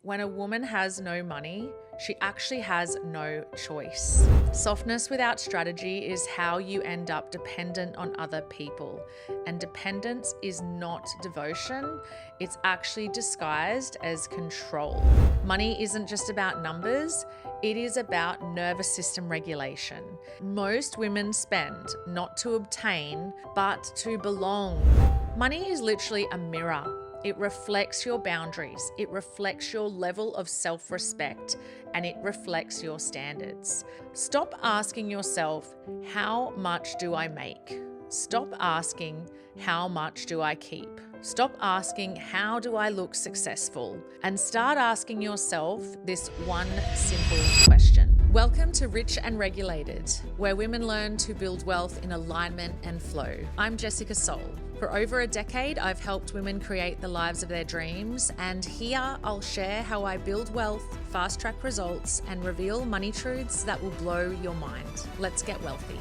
when a woman has no money, she actually has no choice. Softness without strategy is how you end up dependent on other people. And dependence is not devotion, it's actually disguised as control. Money isn't just about numbers, it is about nervous system regulation. Most women spend not to obtain, but to belong. Money is literally a mirror. It reflects your boundaries, it reflects your level of self-respect, and it reflects your standards. Stop asking yourself, how much do I make? Stop asking, how much do I keep? Stop asking, how do I look successful? And start asking yourself this one simple question. Welcome to Rich and Regulated, where women learn to build wealth in alignment and flow. I'm Jessica Soul. For over a decade, I've helped women create the lives of their dreams, and here I'll share how I build wealth, fast-track results, and reveal money truths that will blow your mind. Let's get wealthy.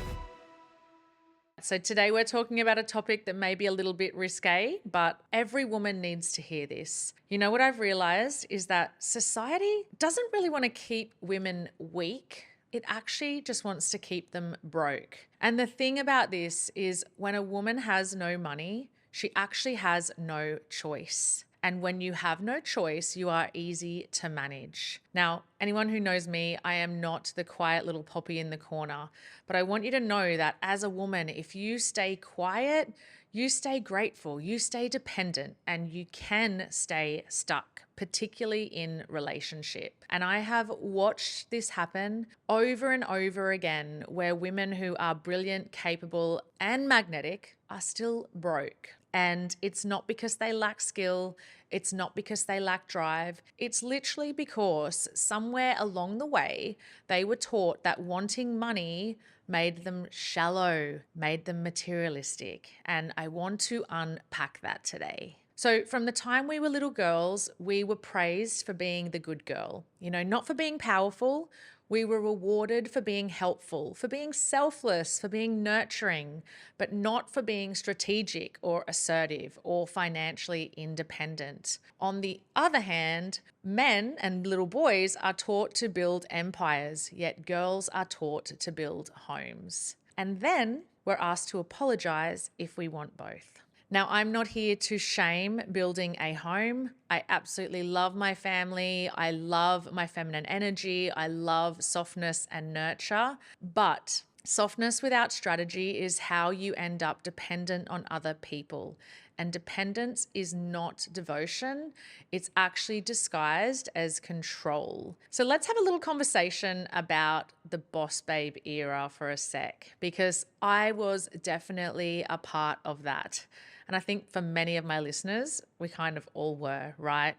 So today we're talking about a topic that may be a little bit risque, but every woman needs to hear this. You know what I've realized is that society doesn't really want to keep women weak. It actually just wants to keep them broke. And the thing about this is when a woman has no money, she actually has no choice. And when you have no choice, you are easy to manage. Now, anyone who knows me, I am not the quiet little poppy in the corner, but I want you to know that as a woman, if you stay quiet, you stay grateful, you stay dependent, and you can stay stuck, particularly in relationship. And I have watched this happen over and over again, where women who are brilliant, capable, and magnetic are still broke. And it's not because they lack skill. It's not because they lack drive. It's literally because somewhere along the way, they were taught that wanting money made them shallow, made them materialistic. And I want to unpack that today. So from the time we were little girls, we were praised for being the good girl, not for being powerful. We were rewarded for being helpful, for being selfless, for being nurturing, but not for being strategic or assertive or financially independent. On the other hand, men and little boys are taught to build empires, yet girls are taught to build homes. And then we're asked to apologize if we want both. Now, I'm not here to shame building a home. I absolutely love my family. I love my feminine energy. I love softness and nurture. But softness without strategy is how you end up dependent on other people. And dependence is not devotion. It's actually disguised as control. So let's have a little conversation about the boss babe era for a sec, because I was definitely a part of that. And I think for many of my listeners, we kind of all were, right?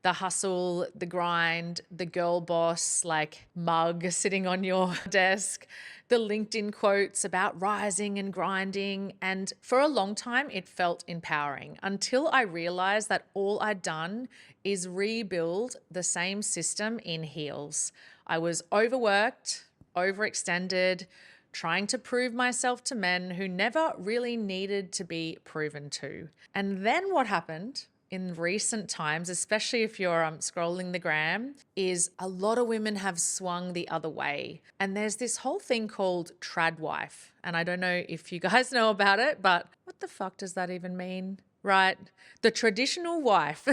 The hustle, the grind, the girl boss, like mug sitting on your desk, the LinkedIn quotes about rising and grinding. And for a long time, it felt empowering until I realized that all I'd done is rebuild the same system in heels. I was overworked, overextended, trying to prove myself to men who never really needed to be proven to. And then what happened in recent times, especially if you're scrolling the gram, is a lot of women have swung the other way. And there's this whole thing called trad wife. And I don't know if you guys know about it, but what the fuck does that even mean? Right? The traditional wife,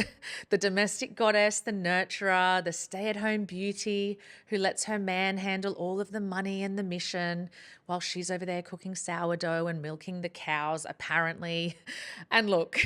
the domestic goddess, the nurturer, the stay-at-home beauty who lets her man handle all of the money and the mission while she's over there cooking sourdough and milking the cows, apparently. And look,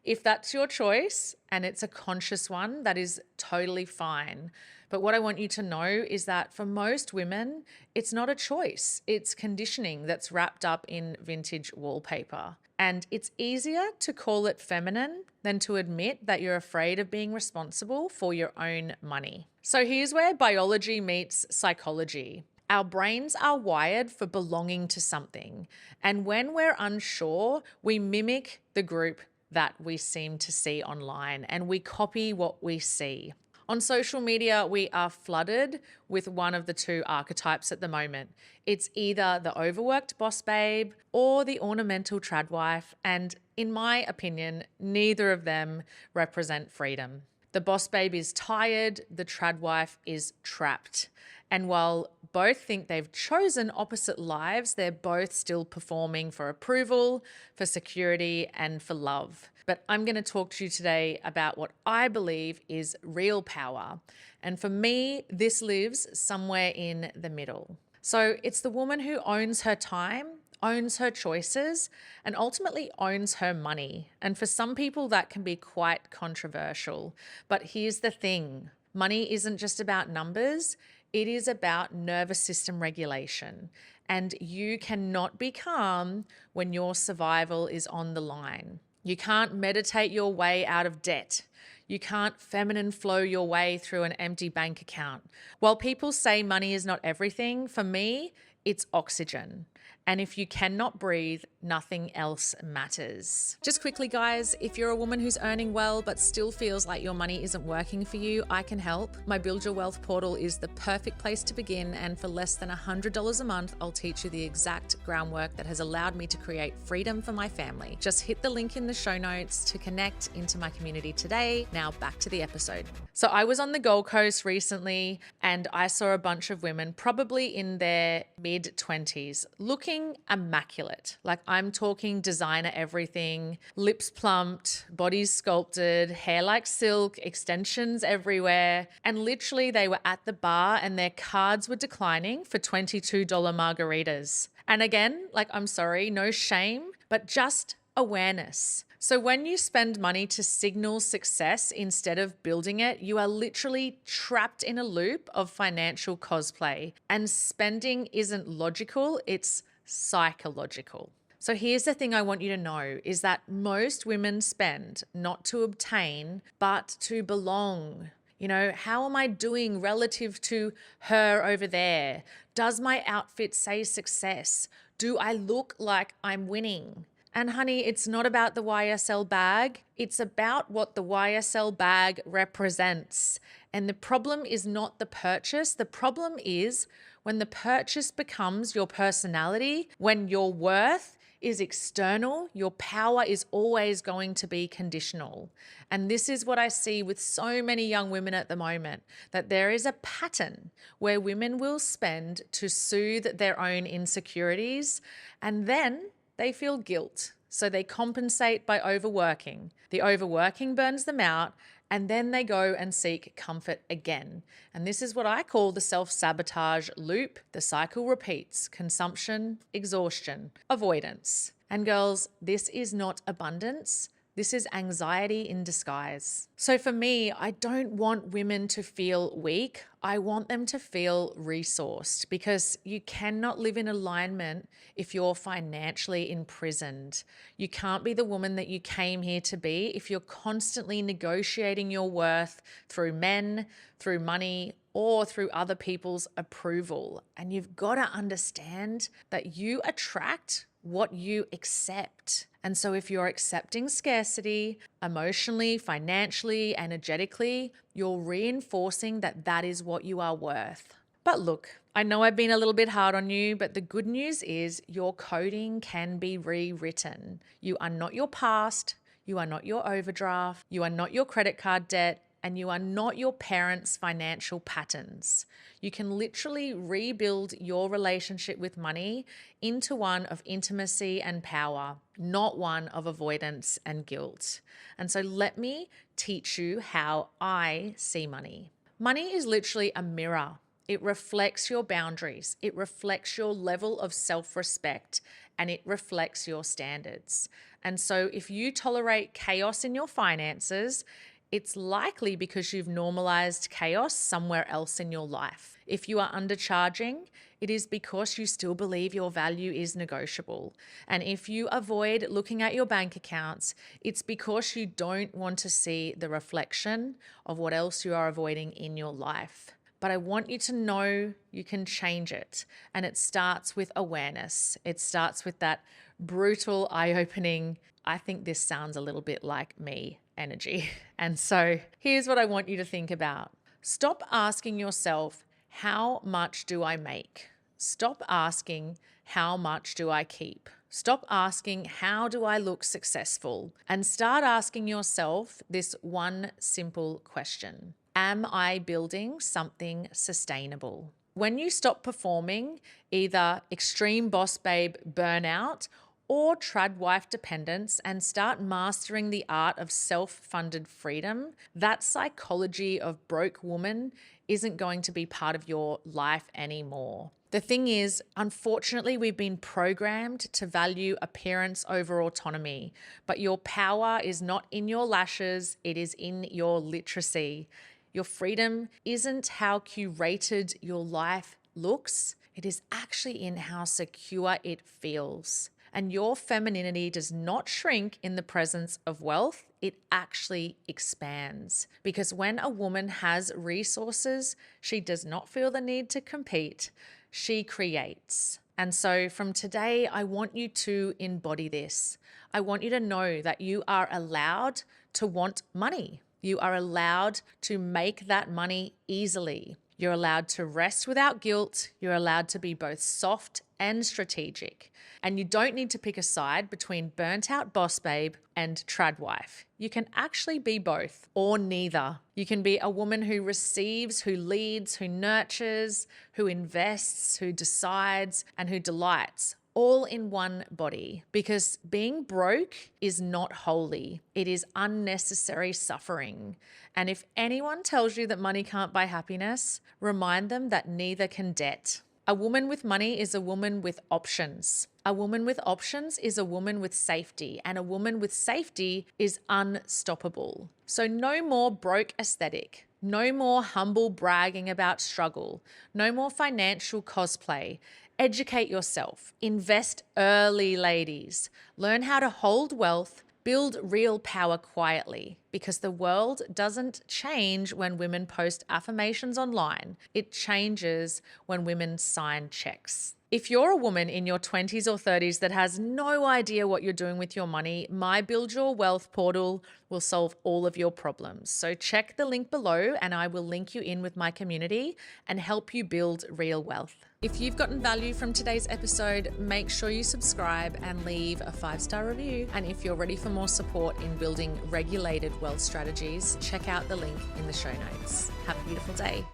if that's your choice and it's a conscious one, that is totally fine. But what I want you to know is that for most women, it's not a choice. It's conditioning that's wrapped up in vintage wallpaper. And it's easier to call it feminine than to admit that you're afraid of being responsible for your own money. So here's where biology meets psychology. Our brains are wired for belonging to something. And when we're unsure, we mimic the group that we seem to see online and we copy what we see. On social media, we are flooded with one of the two archetypes at the moment. It's either the overworked boss babe or the ornamental trad wife, and in my opinion, neither of them represent freedom. The boss babe is tired, the trad wife is trapped. And while both think they've chosen opposite lives, they're both still performing for approval, for security, and for love. But I'm going to talk to you today about what I believe is real power. And for me, this lives somewhere in the middle. So it's the woman who owns her time, owns her choices, and ultimately owns her money. And for some people, that can be quite controversial. But here's the thing. Money isn't just about numbers. It is about nervous system regulation. And you cannot be calm when your survival is on the line. You can't meditate your way out of debt. You can't feminine flow your way through an empty bank account. While people say money is not everything, for me, it's oxygen. And if you cannot breathe, nothing else matters. Just quickly, guys, if you're a woman who's earning well but still feels like your money isn't working for you, I can help. My Build Your Wealth portal is the perfect place to begin, and for less than $100 a month, I'll teach you the exact groundwork that has allowed me to create freedom for my family. Just hit the link in the show notes to connect into my community today. Now back to the episode. So I was on the Gold Coast recently and I saw a bunch of women, probably in their mid-20s, looking immaculate. Like, I'm talking designer everything, lips plumped, bodies sculpted, hair like silk, extensions everywhere. And literally they were at the bar and their cards were declining for $22 margaritas. And again, like, I'm sorry, no shame, but just awareness. So when you spend money to signal success instead of building it, you are literally trapped in a loop of financial cosplay. And spending isn't logical, it's psychological. So here's the thing I want you to know is that most women spend not to obtain, but to belong. You know, how am I doing relative to her over there? Does my outfit say success? Do I look like I'm winning? And honey, it's not about the YSL bag. It's about what the YSL bag represents. And the problem is not the purchase. The problem is when the purchase becomes your personality, when your worth is external, your power is always going to be conditional. And this is what I see with so many young women at the moment, that there is a pattern where women will spend to soothe their own insecurities, and then they feel guilt. So they compensate by overworking. The overworking burns them out, and then they go and seek comfort again. And this is what I call the self-sabotage loop. The cycle repeats: consumption, exhaustion, avoidance. And girls, this is not abundance. This is anxiety in disguise. So for me, I don't want women to feel weak. I want them to feel resourced, because you cannot live in alignment if you're financially imprisoned. You can't be the woman that you came here to be if you're constantly negotiating your worth through men, through money, or through other people's approval. And you've got to understand that you attract what you accept. And so if you're accepting scarcity emotionally, financially, energetically, you're reinforcing that that is what you are worth. But look, I know I've been a little bit hard on you, but the good news is your coding can be rewritten. You are not your past. You are not your overdraft. You are not your credit card debt. And you are not your parents' financial patterns. You can literally rebuild your relationship with money into one of intimacy and power, not one of avoidance and guilt. And so let me teach you how I see money. Money is literally a mirror. It reflects your boundaries. It reflects your level of self-respect, and it reflects your standards. And so if you tolerate chaos in your finances, it's likely because you've normalized chaos somewhere else in your life. If you are undercharging, it is because you still believe your value is negotiable. And if you avoid looking at your bank accounts, it's because you don't want to see the reflection of what else you are avoiding in your life. But I want you to know you can change it. And it starts with awareness. It starts with that brutal, eye-opening, I think this sounds a little bit like me energy. And so here's what I want you to think about. Stop asking yourself, how much do I make? Stop asking, how much do I keep? Stop asking, how do I look successful? And start asking yourself this one simple question. Am I building something sustainable? When you stop performing either extreme boss babe burnout or trad wife dependence and start mastering the art of self-funded freedom, that psychology of broke woman isn't going to be part of your life anymore. The thing is, unfortunately, we've been programmed to value appearance over autonomy, but your power is not in your lashes, it is in your literacy. Your freedom isn't how curated your life looks, it is actually in how secure it feels. And your femininity does not shrink in the presence of wealth, it actually expands. Because when a woman has resources, she does not feel the need to compete, she creates. And so from today, I want you to embody this. I want you to know that you are allowed to want money. You are allowed to make that money easily. You're allowed to rest without guilt. You're allowed to be both soft and strategic. And you don't need to pick a side between burnt out boss babe and trad wife. You can actually be both or neither. You can be a woman who receives, who leads, who nurtures, who invests, who decides, and who delights, all in one body. Because being broke is not holy. It is unnecessary suffering. And if anyone tells you that money can't buy happiness, remind them that neither can debt. A woman with money is a woman with options. A woman with options is a woman with safety, and a woman with safety is unstoppable. So no more broke aesthetic, no more humble bragging about struggle, no more financial cosplay. Educate yourself, invest early, ladies. Learn how to hold wealth, build real power quietly, because the world doesn't change when women post affirmations online. It changes when women sign checks. If you're a woman in your 20s or 30s that has no idea what you're doing with your money, my Build Your Wealth portal will solve all of your problems. So check the link below and I will link you in with my community and help you build real wealth. If you've gotten value from today's episode, make sure you subscribe and leave a 5-star review. And if you're ready for more support in building regulated wealth strategies, check out the link in the show notes. Have a beautiful day.